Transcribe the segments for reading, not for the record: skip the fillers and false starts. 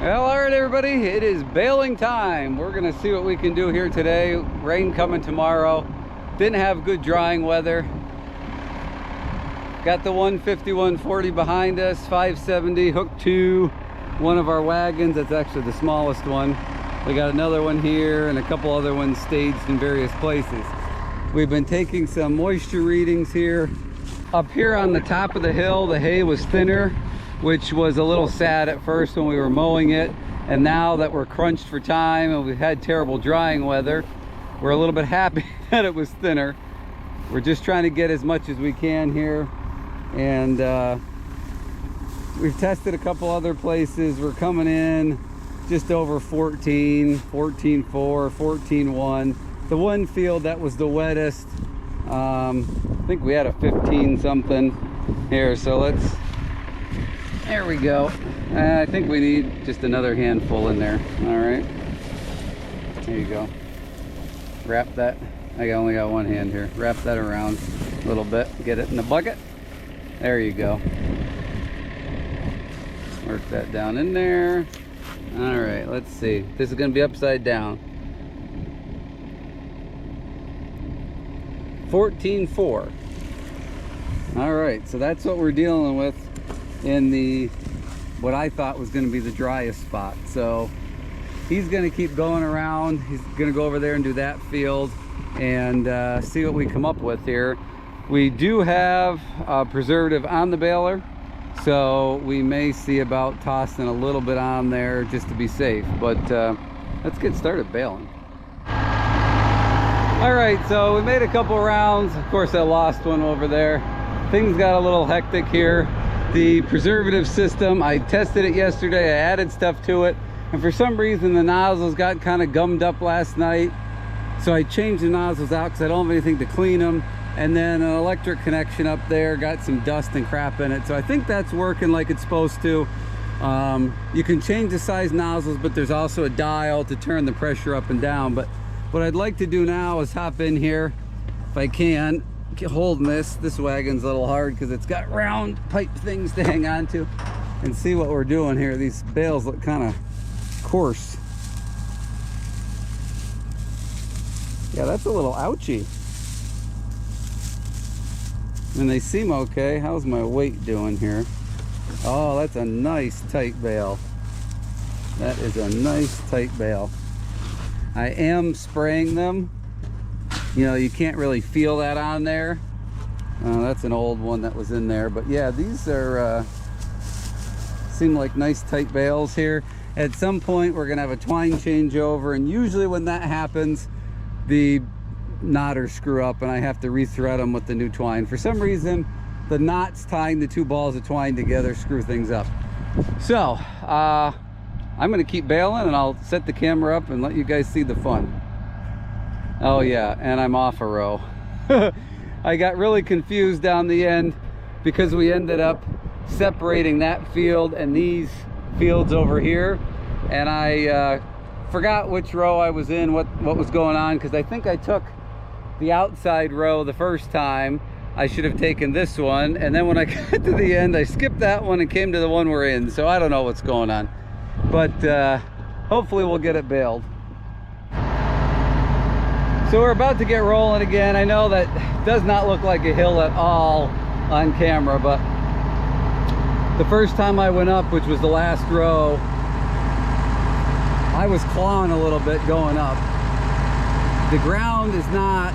Well, all right, everybody, it is baling time. We're gonna see what we can do here today. Rain coming tomorrow. Didn't have good drying weather. Got the 150, 140 behind us, 570 hooked to one of our wagons. That's actually the smallest one. We got another one here and a couple other ones staged in various places. We've been taking some moisture readings here. Up here on the top of the hill, the hay was thinner, which was a little sad at first when we were mowing it. And now that we're crunched for time and we've had terrible drying weather, we're a little bit happy that it was thinner. We're just trying to get as much as we can here. And we've tested a couple other places. We're coming in just over 14, 14.4, 14.1. The one field that was the wettest, I think we had a 15 something here. So let's, there we go. I think we need just another handful in there. All right, there you go. Wrap that, I only got one hand here. Wrap that around a little bit, get it in the bucket. There you go. Work that down in there. All right, let's see. This is gonna be upside down. 14.4. All right, so that's what we're dealing with in the, what I thought was gonna be the driest spot. So he's gonna keep going around. He's gonna go over there and do that field and see what we come up with here. We do have preservative on the baler, so we may see about tossing a little bit on there just to be safe, but let's get started baling. All right, so we made a couple rounds. Of course, I lost one over there. Things got a little hectic here. The preservative system, I tested it yesterday. I added stuff to it, and for some reason the nozzles got kind of gummed up last night. So I changed the nozzles out because I don't have anything to clean them. And then an electric connection up there got some dust and crap in it. So I think that's working like it's supposed to. You can change the size nozzles, but there's also a dial to turn the pressure up and down. But what I'd like to do now is hop in here, if I can, holding this wagon's a little hard because it's got round pipe things to hang on to, and see what we're doing here. These bales look kind of coarse. Yeah, that's a little ouchy. And they seem okay. How's my weight doing here? Oh, that's a nice tight bale. That is a nice tight bale. I am spraying them. You know, you can't really feel that on there. That's an old one that was in there. But yeah, these are seem like nice tight bales here. At some point we're gonna have a twine changeover, and usually when that happens, the knotters screw up and I have to rethread them with the new twine. For some reason, the knots tying the two balls of twine together screw things up. So I'm gonna keep baling, and I'll set the camera up and let you guys see the fun. Oh yeah, and I'm off a row. I got really confused down the end because we ended up separating that field and these fields over here, and I forgot which row I was in, what was going on, because I think I took the outside row the first time. I should have taken this one, and then when I got to the end I skipped that one and came to the one we're in. So I don't know what's going on, but hopefully we'll get it baled. So we're about to get rolling again. I know that does not look like a hill at all on camera, but the first time I went up, which was the last row, I was clawing a little bit going up. The ground is not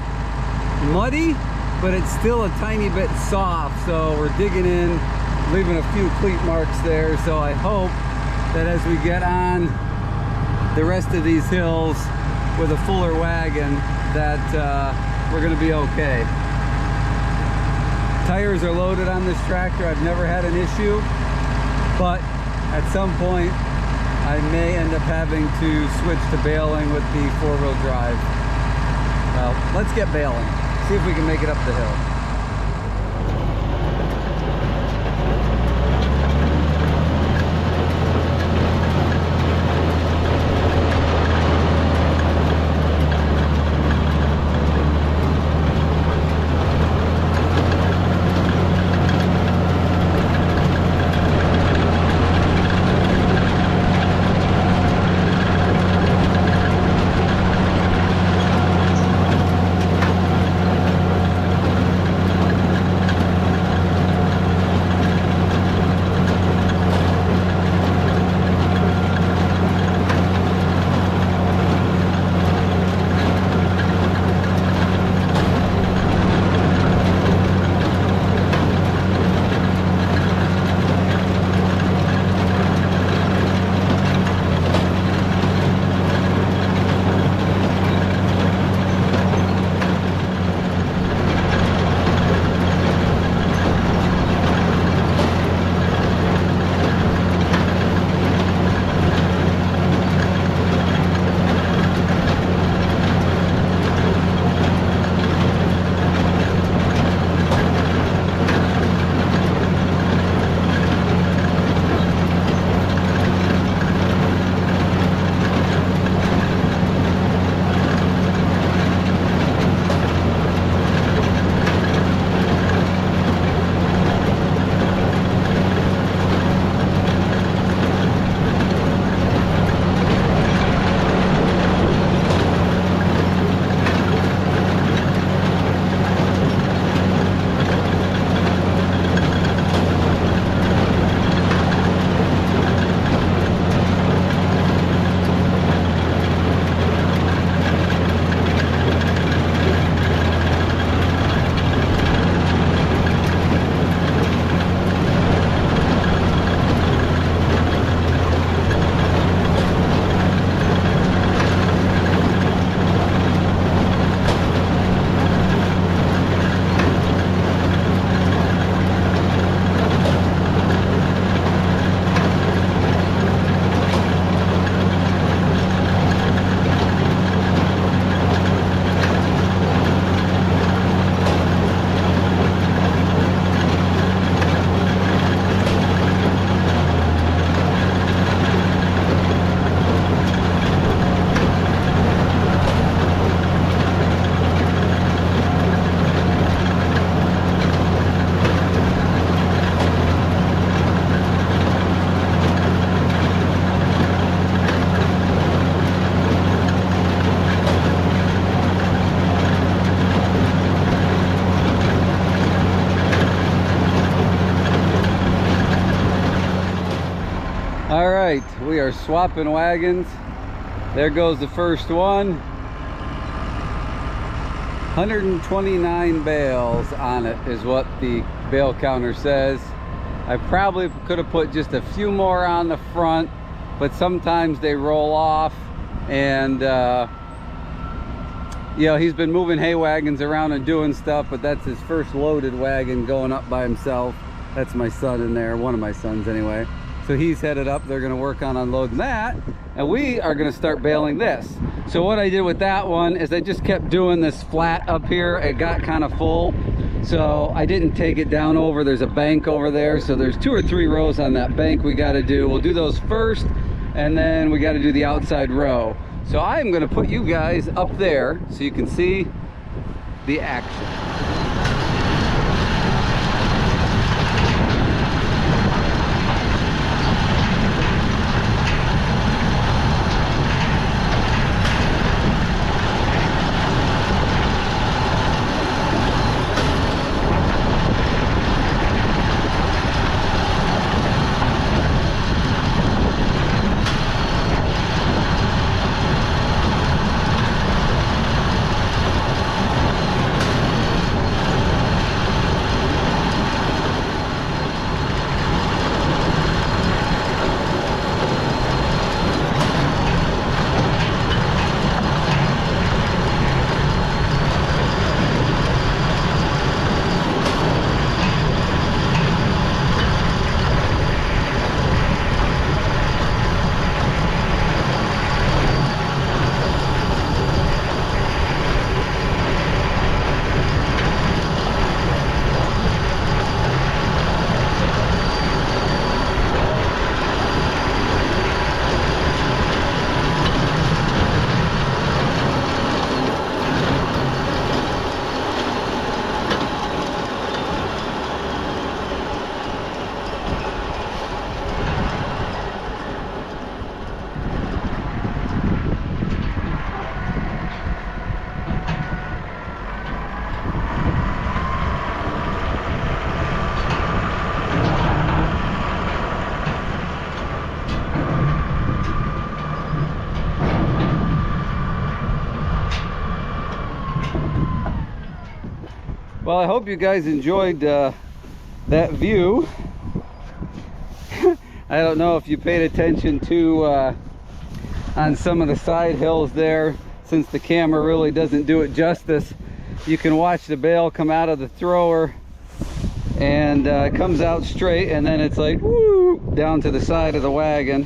muddy, but it's still a tiny bit soft, so we're digging in, leaving a few cleat marks there. So I hope that as we get on the rest of these hills with a fuller wagon, that we're gonna be okay. Tires are loaded on this tractor. I've never had an issue, but at some point I may end up having to switch to baling with the four-wheel drive. Well, let's get baling, see if we can make it up the hill. we are swapping wagons. There goes the first one. 129 bales on it is what the bale counter says. I probably could have put just a few more on the front, but sometimes they roll off. And you know, he's been moving hay wagons around and doing stuff, but that's his first loaded wagon going up by himself. That's my son in there, one of my sons anyway. So he's headed up. They're gonna work on unloading that, and we are gonna start baling this. So what I did with that one is I just kept doing this flat up here. It got kind of full, so I didn't take it down over. There's a bank over there, so there's 2 or 3 rows on that bank we got to do. We'll do those first, and then we got to do the outside row. So I'm going to put you guys up there so you can see the action. Well, I hope you guys enjoyed that view. I don't know if you paid attention to on some of the side hills there, since the camera really doesn't do it justice. You can watch the bale come out of the thrower, and it comes out straight, and then it's like woo, down to the side of the wagon.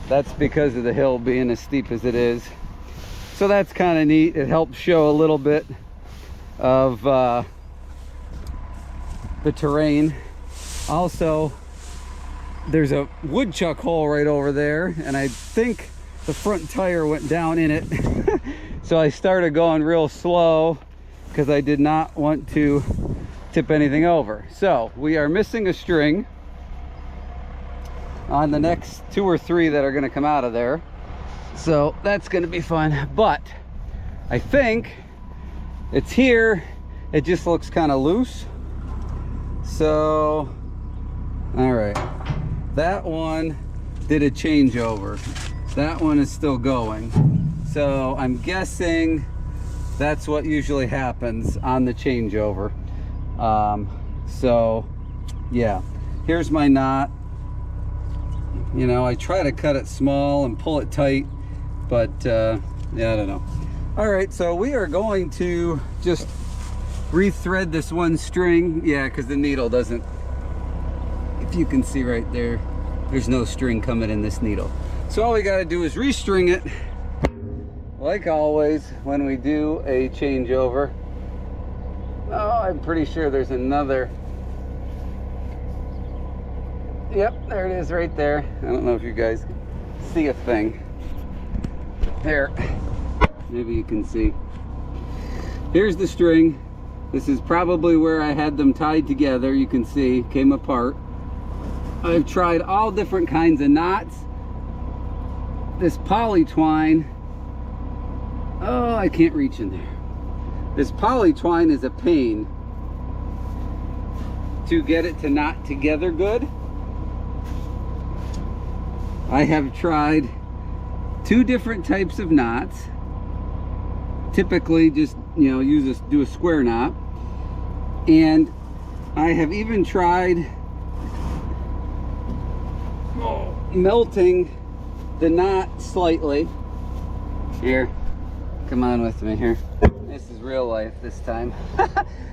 That's because of the hill being as steep as it is. So that's kind of neat. It helps show a little bit of the terrain. Also, there's a woodchuck hole right over there, and I think the front tire went down in it. So I started going real slow because I did not want to tip anything over. So we are missing a string on the next 2 or 3 that are going to come out of there, so that's going to be fun. But I think it's here. It just looks kind of loose. So all right, that one did a changeover. That one is still going, so I'm guessing that's what usually happens on the changeover. So yeah, here's my knot. You know, I try to cut it small and pull it tight, but yeah, I don't know. All right, so we are going to just rethread this one string. Yeah, because the needle doesn't, if you can see right there, there's no string coming in this needle. So all we got to do is restring it, like always when we do a changeover. Oh, I'm pretty sure there's another. Yep, there it is right there. I don't know if you guys see a thing there. Maybe you can see. Here's the string. This is probably where I had them tied together. You can see, came apart. I've tried all different kinds of knots. This poly twine, oh, I can't reach in there. This poly twine is a pain to get it to knot together good. I have tried 2 different types of knots. Typically just, you know, do a square knot. And I have even tried melting the knot slightly. Here, come on with me here. This is real life this time.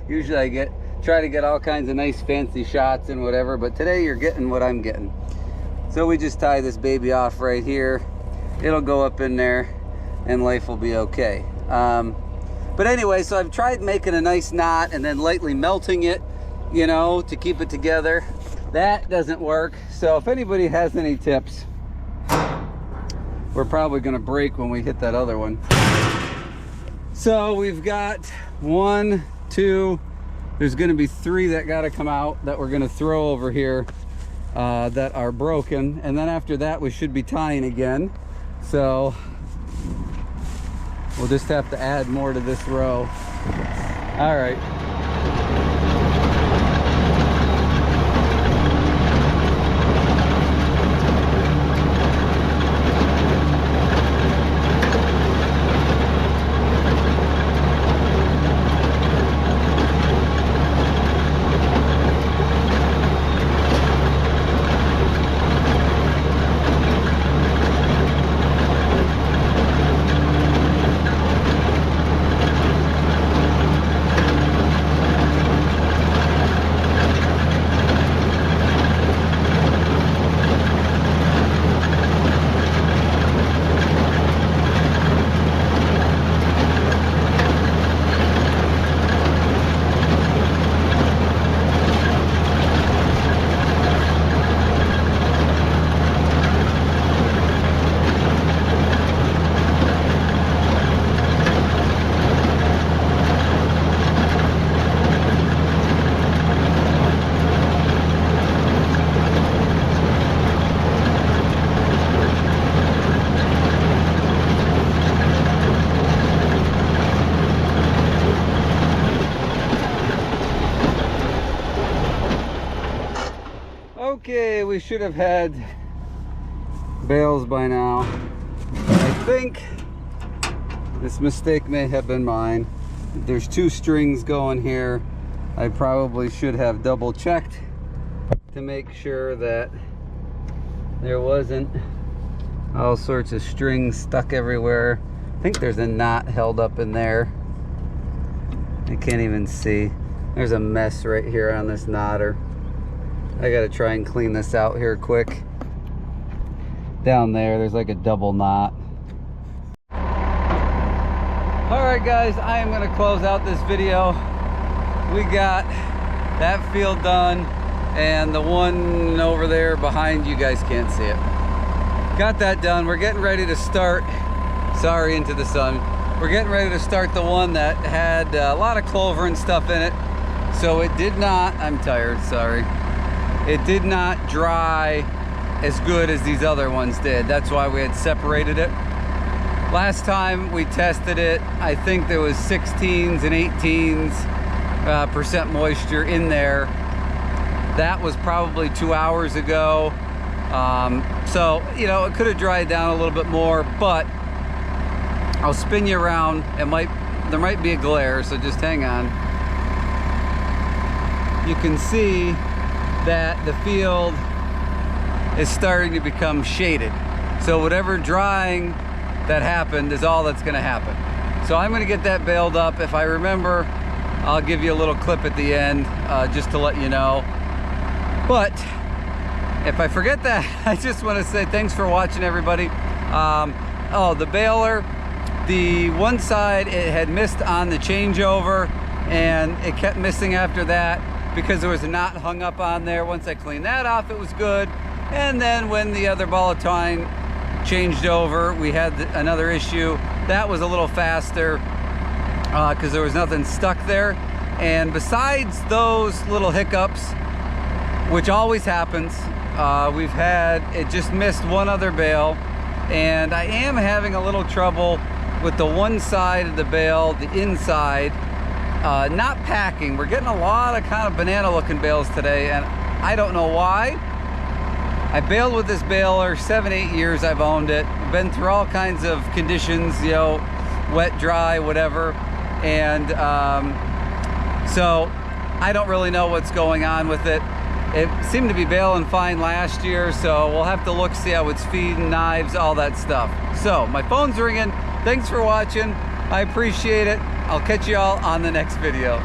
Usually I try to get all kinds of nice fancy shots and whatever, but today you're getting what I'm getting. So we just tie this baby off right here. It'll go up in there and life will be okay. But anyway, so I've tried making a nice knot and then lightly melting it, you know, to keep it together. That doesn't work. So if anybody has any tips, we're probably gonna break when we hit that other one. So we've got 1, 2, there's gonna be 3 that gotta come out that we're gonna throw over here that are broken. And then after that, we should be tying again. So we'll just have to add more to this row. All right. Okay, we should have had bales by now. I think this mistake may have been mine. There's 2 strings going here. I probably should have double checked to make sure that there wasn't all sorts of strings stuck everywhere. I think there's a knot held up in there. I can't even see. There's a mess right here on this knotter. I gotta try and clean this out here quick. Down there's like a double knot. All right guys, I am gonna close out this video. We got that field done and the one over there behind, you guys can't see it. Got that done. We're getting ready to start, sorry, into the sun. We're getting ready to start the one that had a lot of clover and stuff in it. So it did not, I'm tired, sorry. It did not dry as good as these other ones did. That's why we had separated it. Last time we tested it, I think there was 16s and 18s percent moisture in there. That was probably 2 hours ago. So, you know, it could have dried down a little bit more, but I'll spin you around. There might be a glare, so just hang on. You can see that the field is starting to become shaded. So whatever drying that happened is all that's gonna happen. So I'm gonna get that baled up. If I remember, I'll give you a little clip at the end just to let you know. But if I forget that, I just wanna say thanks for watching, everybody. Oh, the baler, the one side, it had missed on the changeover and it kept missing after that because there was a knot hung up on there. Once I cleaned that off, it was good. And then when the other ball of twine changed over, we had another issue. That was a little faster because there was nothing stuck there. And besides those little hiccups, which always happens, we've had, it just missed one other bale. And I am having a little trouble with the one side of the bale, the inside, not packing. We're getting a lot of kind of banana looking bales today, and I don't know why. I baled with this baler 7-8 years. I've owned it. Been through all kinds of conditions, you know, wet, dry, whatever. And so I don't really know what's going on with it. It seemed to be baling fine last year, so we'll have to look, see how it's feeding, knives, all that stuff. So my phone's ringing. Thanks for watching. I appreciate it. I'll catch you all on the next video.